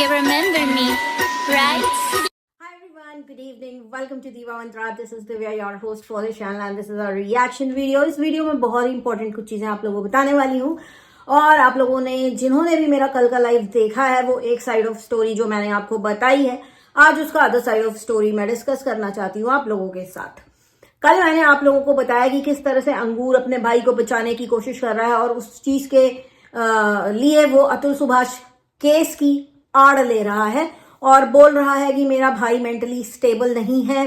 You remember me, right? Hi everyone, good evening. Welcome to Diva Mantra. This is Divya, your host for the channel, and this is a reaction video. इस video में बहुत ही important कुछ चीजें आप लोगों को बताने वाली हूँ और आप लोगों ने जिन्होंने भी मेरा कल का लाइव देखा है वो एक साइड ऑफ स्टोरी जो मैंने आपको बताई है, आज उसका अदर साइड ऑफ स्टोरी मैं डिस्कस करना चाहती हूँ आप लोगों के साथ। कल मैंने आप लोगों को बताया कि किस तरह से अंगूर अपने भाई को बचाने की कोशिश कर रहा है और उस चीज के लिए वो अतुल सुभाष केस की आड़ ले रहा है और बोल रहा है कि मेरा भाई मेंटली स्टेबल नहीं है।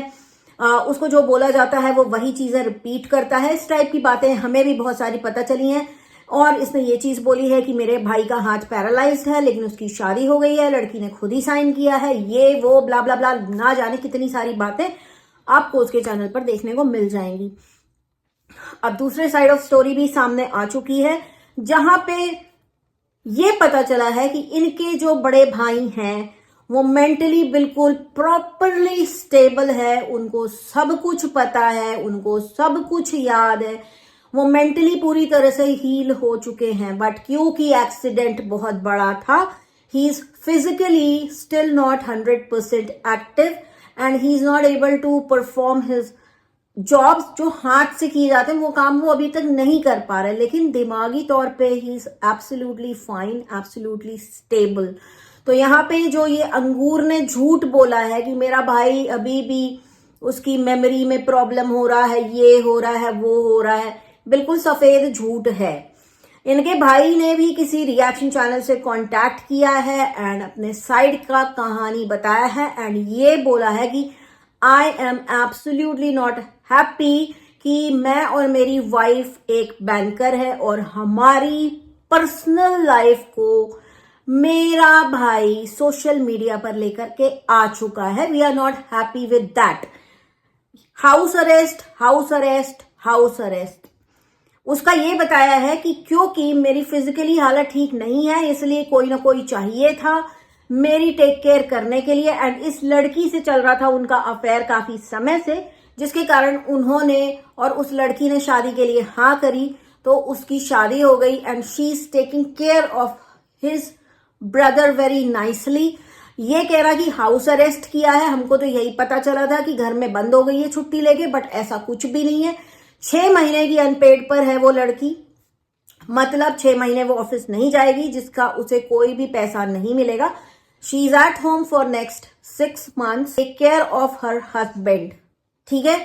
उसको जो बोला जाता है वो वही चीजें रिपीट करता है। इस टाइप की बातें हमें भी बहुत सारी पता चली हैं और इसने ये चीज बोली है कि मेरे भाई का हाथ पैरालाइज्ड है लेकिन उसकी शादी हो गई है, लड़की ने खुद ही साइन किया है, ये वो ब्ला ब्ला ब्ला, ना जाने कितनी सारी बातें आपको उसके चैनल पर देखने को मिल जाएंगी। अब दूसरे साइड ऑफ स्टोरी भी सामने आ चुकी है जहां पे ये पता चला है कि इनके जो बड़े भाई हैं वो मेंटली बिल्कुल प्रॉपरली स्टेबल है, उनको सब कुछ पता है, उनको सब कुछ याद है, वो मेंटली पूरी तरह से हील हो चुके हैं। बट क्योंकि एक्सीडेंट बहुत बड़ा था, he is physically still not 100% active and he is not able to perform his jobs जो हाथ से किए जाते हैं, वो काम वो अभी तक नहीं कर पा रहे, लेकिन दिमागी तौर पे he is absolutely fine, absolutely stable. तो यहाँ पे जो ये अंगूर ने झूठ बोला है कि मेरा भाई अभी भी उसकी मेमोरी में प्रॉब्लम हो रहा है, ये हो रहा है, वो हो रहा है, बिल्कुल सफेद झूठ है। इनके भाई ने भी किसी रिएक्शन चैनल से कांटेक्ट किया है एंड अपने साइड का कहानी बताया है एंड ये बोला है कि I am absolutely not happy कि मैं और मेरी वाइफ एक बैंकर है और हमारी पर्सनल लाइफ को मेरा भाई सोशल मीडिया पर लेकर के आ चुका है। We are not happy with that. House arrest, house arrest, house arrest. उसका ये बताया है कि क्योंकि मेरी फिजिकली हालत ठीक नहीं है इसलिए कोई ना कोई चाहिए था मेरी टेक केयर करने के लिए एंड इस लड़की से चल रहा था उनका अफेयर काफी समय से, जिसके कारण उन्होंने और उस लड़की ने शादी के लिए हाँ करी तो उसकी शादी हो गई and she is taking care of his brother very nicely. ये कह रहा कि हाउस अरेस्ट किया है, हमको तो यही पता चला था कि घर में बंद हो गई है छुट्टी लेके, बट ऐसा कुछ भी नहीं है। 6 महीने की अनपेड पर है वो लड़की, मतलब 6 महीने वो ऑफिस नहीं जाएगी जिसका उसे कोई भी पैसा नहीं मिलेगा। She is at home for next 6 months, take care of her husband. ठीक है,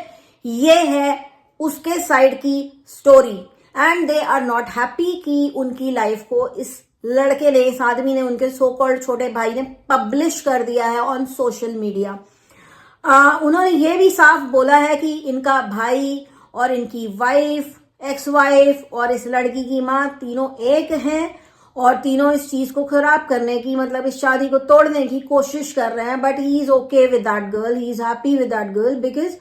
ये है उसके साइड की story and they are not happy कि उनकी लाइफ को इस लड़के ने, इस आदमी ने, उनके सो कॉल्ड छोटे भाई ने पब्लिश कर दिया है ऑन सोशल मीडिया। उन्होंने ये भी साफ बोला है कि इनका भाई और इनकी वाइफ, एक्स वाइफ और इस लड़की की माँ तीनों एक हैं और तीनों इस चीज को खराब करने की, मतलब इस शादी को तोड़ने की कोशिश कर रहे हैं। But he is okay with that girl, he is happy with that girl because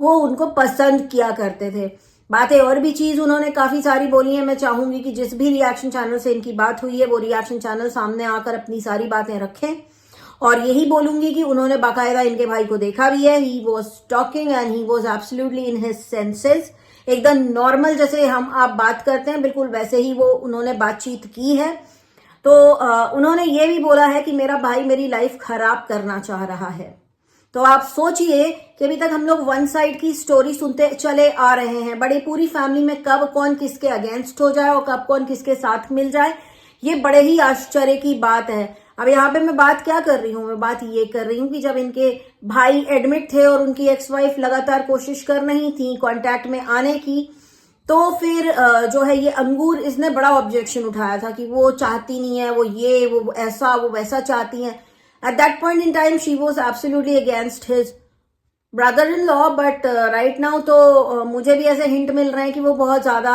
वो उनको पसंद किया करते थे। बातें और भी चीज उन्होंने काफी सारी बोली है। मैं चाहूंगी कि जिस भी रिएक्शन चैनल से इनकी बात हुई है वो रिएक्शन चैनल सामने आकर अपनी सारी बातें रखें और यही बोलूंगी कि उन्होंने बाकायदा इनके भाई को देखा भी है। He was talking and he was absolutely in his senses, एकदम नॉर्मल जैसे हम आप बात करते हैं बिल्कुल वैसे ही वो उन्होंने बातचीत की है। तो उन्होंने ये भी बोला है कि मेरा भाई मेरी लाइफ खराब करना चाह रहा है। तो आप सोचिए कि अभी तक हम लोग वन साइड की स्टोरी सुनते चले आ रहे हैं, बड़ी पूरी फैमिली में कब कौन किसके अगेंस्ट हो जाए और कब कौन किसके साथ मिल जाए, ये बड़े ही आश्चर्य की बात है। अब यहाँ पे मैं बात क्या कर रही हूँ, मैं बात ये कर रही हूँ कि जब इनके भाई एडमिट थे और उनकी एक्स वाइफ लगातार कोशिश कर रही थी कांटेक्ट में आने की, तो फिर जो है ये अंगूर, इसने बड़ा ऑब्जेक्शन उठाया था कि वो चाहती नहीं है, वो ये वो ऐसा वो वैसा चाहती हैं। At that point in time she was absolutely against his brother in law, but right now तो मुझे भी ऐसे हिंट मिल रहे हैं कि वो बहुत ज्यादा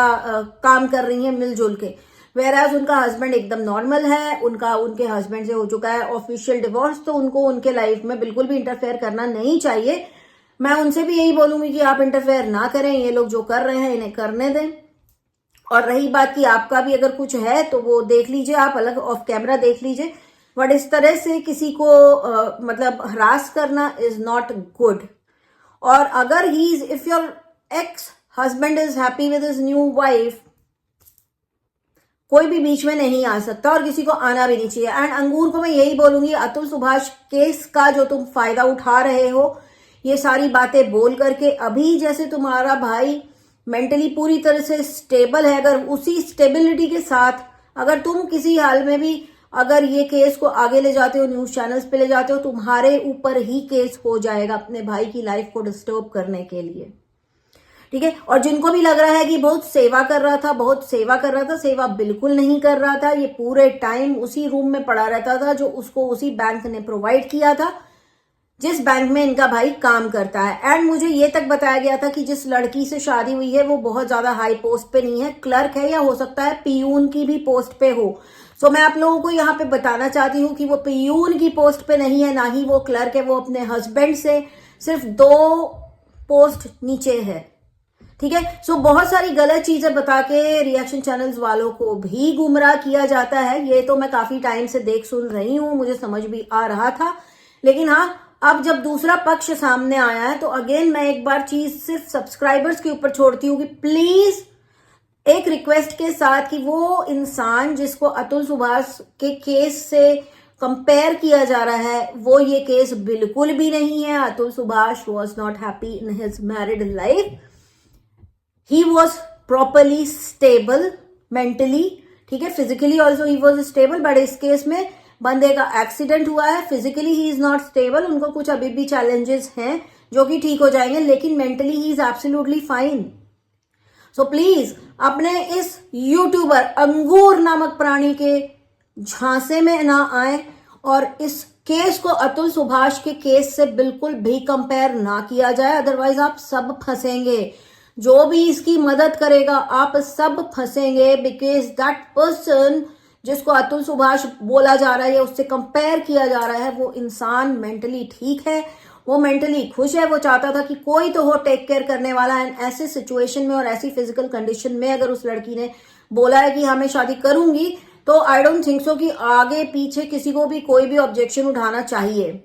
काम कर रही हैं मिलजुल के। वेराज उनका हस्बैंड एकदम नॉर्मल है, उनके हस्बैंड से हो चुका है ऑफिशियल डिवोर्स, तो उनको उनके लाइफ में बिल्कुल भी इंटरफेयर करना नहीं चाहिए। मैं उनसे भी यही बोलूंगी कि आप इंटरफेयर ना करें, ये लोग जो कर रहे हैं इन्हें करने दें। और रही बात कि आपका भी अगर कुछ है तो वो देख लीजिए, आप अलग ऑफ कैमरा देख लीजिए, बट इस तरह से किसी को मतलब हरास करना इज नॉट गुड। और अगर he is, if your ex husband is happy with his new wife, कोई भी बीच में नहीं आ सकता और किसी को आना भी नहीं चाहिए। एंड अंगूर को मैं यही बोलूंगी, अतुल सुभाष केस का जो तुम फायदा उठा रहे हो ये सारी बातें बोल करके, अभी जैसे तुम्हारा भाई मेंटली पूरी तरह से स्टेबल है, अगर उसी स्टेबिलिटी के साथ अगर तुम किसी हाल में भी अगर ये केस को आगे ले जाते हो, न्यूज चैनल्स पे ले जाते हो, तुम्हारे ऊपर ही केस हो जाएगा अपने भाई की लाइफ को डिस्टर्ब करने के लिए, ठीक है। और जिनको भी लग रहा है कि बहुत सेवा कर रहा था, बहुत सेवा कर रहा था, सेवा बिल्कुल नहीं कर रहा था। ये पूरे टाइम उसी रूम में पड़ा रहता था जो उसको उसी बैंक ने प्रोवाइड किया था जिस बैंक में इनका भाई काम करता है। एंड मुझे ये तक बताया गया था कि जिस लड़की से शादी हुई है वो बहुत ज्यादा हाई पोस्ट पे नहीं है, क्लर्क है, या हो सकता है पियून की भी पोस्ट पे हो। सो मैं आप लोगों को यहाँ पे बताना चाहती हूँ कि वो पियून की पोस्ट पे नहीं है, ना ही वो क्लर्क है, वो अपने हस्बैंड से सिर्फ 2 पोस्ट नीचे है, ठीक है। सो बहुत सारी गलत चीजें बता के रिएक्शन चैनल्स वालों को भी गुमराह किया जाता है। ये तो मैं काफी टाइम से देख सुन रही हूँ, मुझे समझ भी आ रहा था। लेकिन हाँ, अब जब दूसरा पक्ष सामने आया है तो अगेन मैं एक बार चीज सिर्फ सब्सक्राइबर्स के ऊपर छोड़ती हूँ कि प्लीज एक रिक्वेस्ट के साथ कि वो इंसान जिसको अतुल सुभाष के केस से कंपेयर किया जा रहा है वो ये केस बिल्कुल भी नहीं है। Atul Subhash was not happy in his married life, he was properly stable mentally, ठीक है, physically also he was stable. But इस केस में बंदे का एक्सीडेंट हुआ है, physically he is not stable, उनको कुछ अभी भी चैलेंजेस हैं जो कि ठीक हो जाएंगे, लेकिन mentally he is absolutely fine. So please अपने इस यूट्यूबर अंगूर नामक प्राणी के झांसे में ना आए और इस केस को अतुल सुभाष के केस से बिल्कुल भी कंपेयर ना किया जाए, अदरवाइज आप सब फंसेंगे। जो भी इसकी मदद करेगा आप सब फंसेंगे, बिकॉज दैट पर्सन जिसको अतुल सुभाष बोला जा रहा है, उससे कंपेयर किया जा रहा है, वो इंसान मेंटली ठीक है, वो मेंटली खुश है, वो चाहता था कि कोई तो हो टेक केयर करने वाला। एंड ऐसे सिचुएशन में और ऐसी फिजिकल कंडीशन में अगर उस लड़की ने बोला है कि हाँ मैं शादी करूंगी, तो आई डोंट थिंक सो कि आगे पीछे किसी को भी कोई भी ऑब्जेक्शन उठाना चाहिए।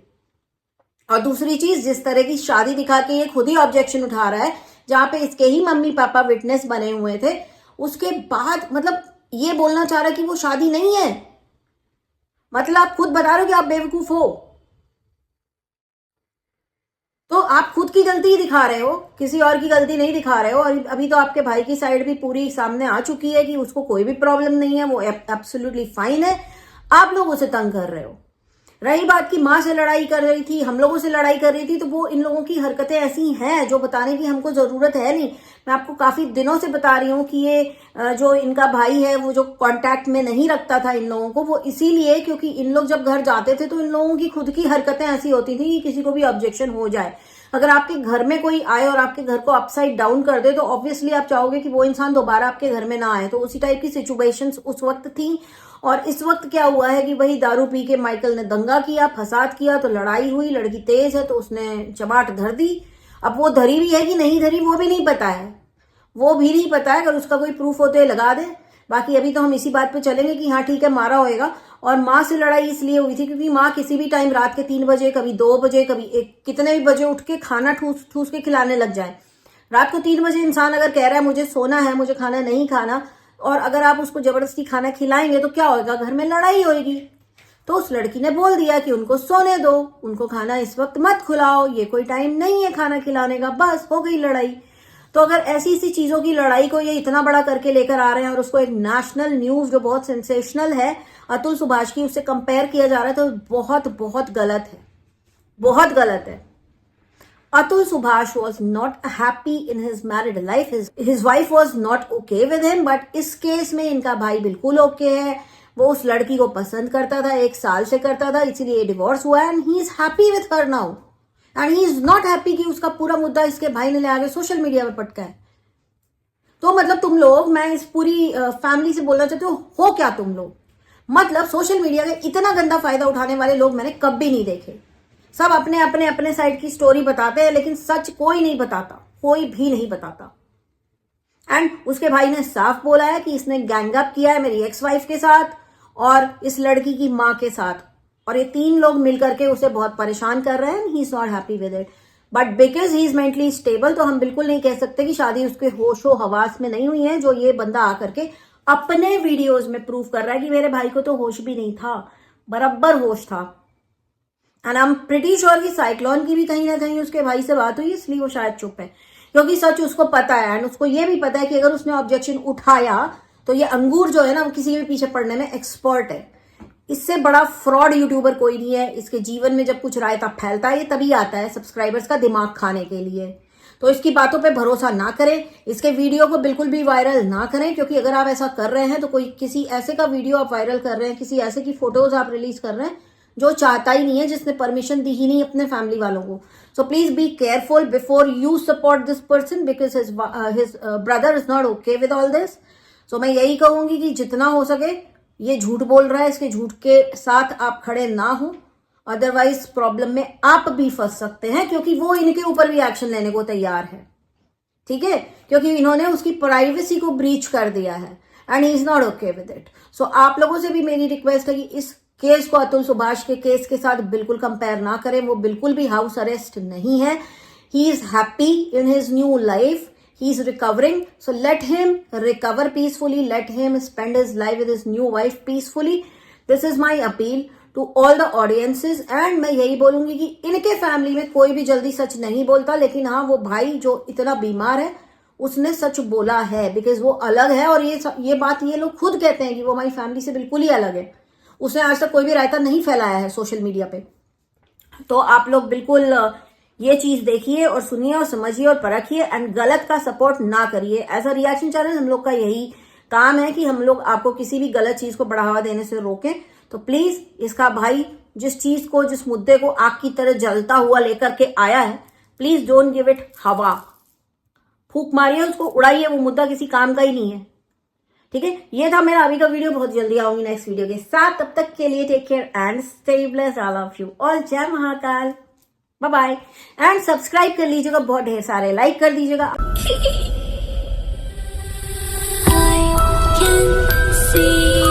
और दूसरी चीज, जिस तरह की शादी दिखा के ये खुद ही ऑब्जेक्शन उठा रहा है, जहां पे इसके ही मम्मी पापा विटनेस बने हुए थे, उसके बाद मतलब ये बोलना चाह रहा है कि वो शादी नहीं है। मतलब आप खुद बता रहे हो कि आप बेवकूफ हो, तो आप खुद की गलती ही दिखा रहे हो, किसी और की गलती नहीं दिखा रहे हो। और अभी तो आपके भाई की साइड भी पूरी सामने आ चुकी है कि उसको कोई भी प्रॉब्लम नहीं है, वो एब्सोल्युटली फाइन है, आप लोग उसे तंग कर रहे हो। रही बात की माँ से लड़ाई कर रही थी, हम लोगों से लड़ाई कर रही थी, तो वो इन लोगों की हरकतें ऐसी हैं जो बताने की हमको जरूरत है नहीं। मैं आपको काफी दिनों से बता रही हूँ कि ये जो इनका भाई है वो जो कांटेक्ट में नहीं रखता था इन लोगों को, वो इसीलिए क्योंकि इन लोग जब घर जाते थे तो इन लोगों की खुद की हरकतें ऐसी होती थी कि किसी को भी ऑब्जेक्शन हो जाए। अगर आपके घर में कोई आए और आपके घर को अपसाइड डाउन कर दे तो ऑब्वियसली आप चाहोगे कि वो इंसान दोबारा आपके घर में ना आए। तो उसी टाइप की सिचुएशंस उस वक्त थी। और इस वक्त क्या हुआ है कि वही दारू पी के माइकल ने दंगा किया, फसाद किया, तो लड़ाई हुई, लड़की तेज है तो उसने चमाट धर दी। अब वो धरी भी है कि नहीं धरी वो भी नहीं पता है, वो भी नहीं पता है। अगर उसका कोई प्रूफ हो तो ये लगा दे। बाकी अभी तो हम इसी बात पे चलेंगे कि हाँ ठीक है मारा होएगा। और माँ से लड़ाई इसलिए हुई थी क्योंकि माँ किसी भी टाइम रात के 3 बजे, कभी 2 बजे, कभी कितने भी बजे उठ के खाना ठूस ठूस के खिलाने लग जाए। रात को 3 बजे इंसान अगर कह रहा है मुझे सोना है, मुझे खाना नहीं खाना, और अगर आप उसको जबरदस्ती खाना खिलाएंगे तो क्या होगा, घर में लड़ाई होगी। तो उस लड़की ने बोल दिया कि उनको सोने दो, उनको खाना इस वक्त मत खिलाओ, ये कोई टाइम नहीं है खाना खिलाने का, बस हो गई लड़ाई। तो अगर ऐसी सी चीजों की लड़ाई को ये इतना बड़ा करके लेकर आ रहे हैं और उसको एक नेशनल न्यूज जो बहुत सेंसेशनल है अतुल सुभाष की, उससे कंपेयर किया जा रहा है, तो बहुत बहुत गलत है, बहुत गलत है। Atul Subhash was not happy in his married life. His wife was not okay with him, but इस केस में इनका भाई बिल्कुल ओके है। वो उस लड़की को पसंद करता था, 1 साल से करता था, इसीलिए डिवोर्स हुआ है। And he is happy with her now, and he is not happy कि उसका पूरा मुद्दा इसके भाई ने ले आके सोशल मीडिया पर पटका है। तो मतलब तुम लोग, मैं इस पूरी फैमिली से बोलना चाहती हूँ, हो क्या तुम लोग? मतलब सोशल मीडिया का इतना गंदा फायदा उठाने वाले लोग मैंने कभी नहीं देखे। सब अपने अपने अपने साइड की स्टोरी बताते हैं, लेकिन सच कोई नहीं बताता, कोई भी नहीं बताता। एंड उसके भाई ने साफ बोला है कि इसने गैंगअप किया है मेरी एक्स वाइफ के साथ और इस लड़की की माँ के साथ, और ये 3 लोग मिलकर के उसे बहुत परेशान कर रहे हैं। ही is not happy with it, but because he is mentally stable, तो हम बिल्कुल नहीं कह सकते कि शादी उसके होशो हवास में नहीं हुई है जो ये बंदा आकर के अपने वीडियोस में प्रूव कर रहा है कि मेरे भाई को तो होश भी नहीं था, बराबर होश था। And I am pretty sure कि साइक्लोन की भी कहीं ना कहीं उसके भाई से बात हुई, इसलिए वो शायद चुप है, क्योंकि सच उसको पता है। एंड उसको ये भी पता है कि अगर उसने ऑब्जेक्शन उठाया तो ये अंगूर जो है ना, वो किसी के पीछे पड़ने में एक्सपर्ट है। इससे बड़ा फ्रॉड यूट्यूबर कोई नहीं है। इसके जीवन में जब कुछ रायता फैलता है, ये तभी आता है सब्सक्राइबर्स का दिमाग खाने के लिए। तो इसकी बातों पे भरोसा ना करें, इसके वीडियो को बिल्कुल भी वायरल ना करें, क्योंकि अगर आप ऐसा कर रहे हैं तो कोई किसी ऐसे का वीडियो आप वायरल कर रहे हैं, किसी ऐसे की फोटोज आप रिलीज कर रहे हैं जो चाहता ही नहीं है, जिसने परमिशन दी ही नहीं अपने फैमिली वालों को। So please be careful before you support this person, because his brother is not okay with all this. So मैं यही कहूंगी कि जितना हो सके ये झूठ बोल रहा है, इसके झूठ के साथ आप खड़े ना हो, अदरवाइज प्रॉब्लम में आप भी फंस सकते हैं, क्योंकि वो इनके ऊपर भी एक्शन लेने को तैयार है। ठीक है, क्योंकि इन्होंने उसकी प्राइवेसी को ब्रीच कर दिया है and he is not okay with it. So आप लोगों से भी मेरी रिक्वेस्ट है कि इस केस को अतुल सुभाष के केस के साथ बिल्कुल कंपेयर ना करें। वो बिल्कुल भी हाउस अरेस्ट नहीं है। He is happy in his new life, he is recovering, so let him recover peacefully, let him spend his life with his new wife peacefully. This is my appeal to all the audiences, and मैं यही बोलूंगी कि इनके family में कोई भी जल्दी सच नहीं बोलता, लेकिन हाँ वो भाई जो इतना बीमार है उसने सच बोला है, बिकॉज वो अलग है। और ये बात ये लोग खुद कहते हैं कि वो हमारी फैमिली से बिल्कुल ही अलग है। उसने आज तक कोई भी रायता नहीं फैलाया है सोशल मीडिया पे। तो आप लोग बिल्कुल ये चीज देखिए और सुनिए और समझिए और परखिए, एंड गलत का सपोर्ट ना करिए। एज अ रिएक्शन चैनल हम लोग का यही काम है कि हम लोग आपको किसी भी गलत चीज को बढ़ावा देने से रोकें। तो प्लीज इसका भाई जिस चीज को, जिस मुद्दे को आग की तरह जलता हुआ लेकर के आया है, प्लीज डोंट गिव इट हवा। फूंक मारिए उसको, उड़ाइए, वो मुद्दा किसी काम का ही नहीं है। ठीक है, ये था मेरा अभी का वीडियो। बहुत जल्दी आऊंगी नेक्स्ट वीडियो के साथ। तब तक के लिए take care and stay blessed. I love you all. जय Mahakal. Bye bye. And subscribe कर लीजिएगा, बहुत ढेर सारे लाइक कर दीजिएगा। I can see